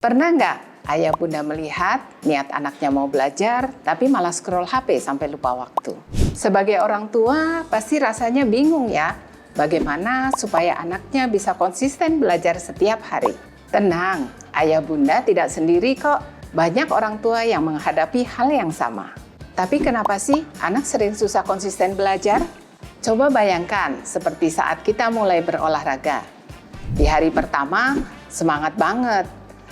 Pernah nggak ayah bunda melihat niat anaknya mau belajar, tapi malah scroll HP sampai lupa waktu? Sebagai orang tua, pasti rasanya bingung ya, bagaimana supaya anaknya bisa konsisten belajar setiap hari. Tenang, ayah bunda tidak sendiri kok. Banyak orang tua yang menghadapi hal yang sama. Tapi kenapa sih anak sering susah konsisten belajar? Coba bayangkan seperti saat kita mulai berolahraga. Di hari pertama, semangat banget.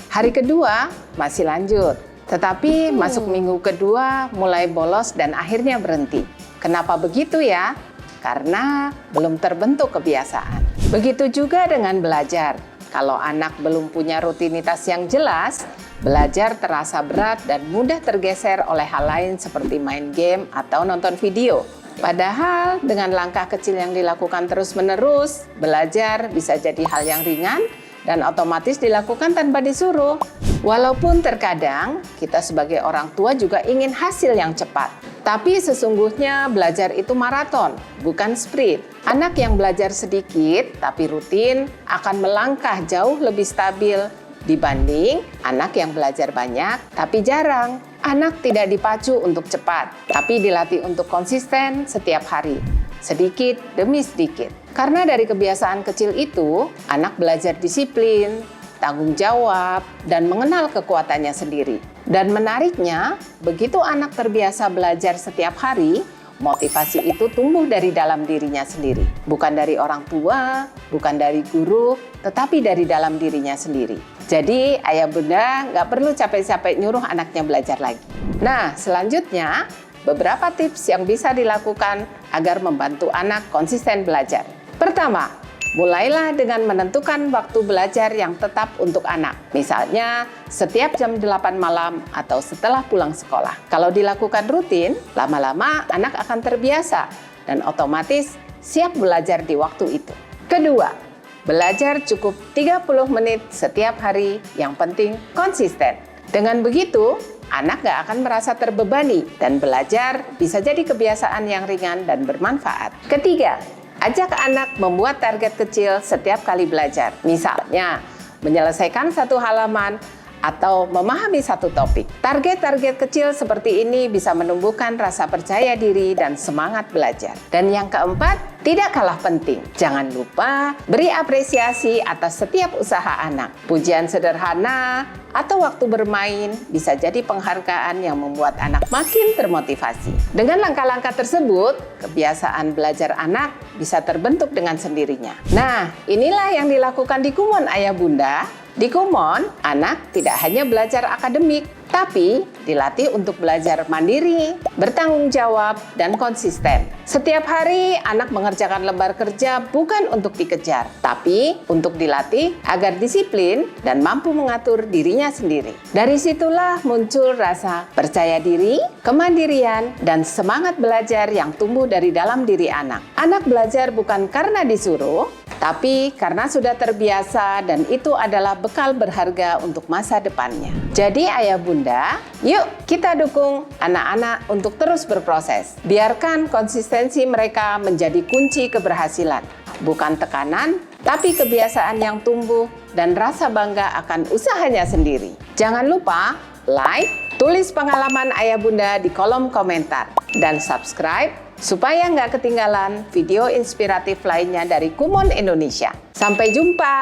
Hari kedua masih lanjut, tetapi masuk minggu kedua mulai bolos dan akhirnya berhenti. Kenapa begitu ya? Karena belum terbentuk kebiasaan. Begitu juga dengan belajar. Kalau anak belum punya rutinitas yang jelas, belajar terasa berat dan mudah tergeser oleh hal lain seperti main game atau nonton video. Padahal dengan langkah kecil yang dilakukan terus-menerus, belajar bisa jadi hal yang ringan dan otomatis dilakukan tanpa disuruh. Walaupun terkadang kita sebagai orang tua juga ingin hasil yang cepat. Tapi sesungguhnya belajar itu maraton, bukan sprint. Anak yang belajar sedikit tapi rutin akan melangkah jauh lebih stabil dibanding anak yang belajar banyak tapi jarang. Anak tidak dipacu untuk cepat, tapi dilatih untuk konsisten setiap hari, sedikit demi sedikit. Karena dari kebiasaan kecil itu, anak belajar disiplin, tanggung jawab, dan mengenal kekuatannya sendiri. Dan menariknya, begitu anak terbiasa belajar setiap hari, motivasi itu tumbuh dari dalam dirinya sendiri. Bukan dari orang tua, bukan dari guru, tetapi dari dalam dirinya sendiri. Jadi ayah bunda nggak perlu capek-capek nyuruh anaknya belajar lagi. Nah, selanjutnya beberapa tips yang bisa dilakukan agar membantu anak konsisten belajar. Pertama, mulailah dengan menentukan waktu belajar yang tetap untuk anak. Misalnya, setiap jam 8 malam atau setelah pulang sekolah. Kalau dilakukan rutin, lama-lama anak akan terbiasa dan otomatis siap belajar di waktu itu. Kedua, belajar cukup 30 menit setiap hari, yang penting konsisten. Dengan begitu, anak gak akan merasa terbebani dan belajar bisa jadi kebiasaan yang ringan dan bermanfaat. Ketiga, ajak anak membuat target kecil setiap kali belajar. Misalnya, menyelesaikan satu halaman atau memahami satu topik. Target-target kecil seperti ini bisa menumbuhkan rasa percaya diri dan semangat belajar. Dan yang keempat, tidak kalah penting, jangan lupa beri apresiasi atas setiap usaha anak. Pujian sederhana atau waktu bermain bisa jadi penghargaan yang membuat anak makin termotivasi. Dengan langkah-langkah tersebut, kebiasaan belajar anak bisa terbentuk dengan sendirinya. Nah, inilah yang dilakukan di Kumon Ayah Bunda. Di Kumon, anak tidak hanya belajar akademik, tapi dilatih untuk belajar mandiri, bertanggung jawab, dan konsisten. Setiap hari, anak mengerjakan lembar kerja bukan untuk dikejar, tapi untuk dilatih agar disiplin dan mampu mengatur dirinya sendiri. Dari situlah muncul rasa percaya diri, kemandirian, dan semangat belajar yang tumbuh dari dalam diri anak. Anak belajar bukan karena disuruh, tapi karena sudah terbiasa dan itu adalah bekal berharga untuk masa depannya. Jadi ayah bunda, yuk kita dukung anak-anak untuk terus berproses. Biarkan konsistensi mereka menjadi kunci keberhasilan. Bukan tekanan, tapi kebiasaan yang tumbuh dan rasa bangga akan usahanya sendiri. Jangan lupa like, tulis pengalaman ayah bunda di kolom komentar, dan subscribe supaya nggak ketinggalan video inspiratif lainnya dari Kumon Indonesia. Sampai jumpa!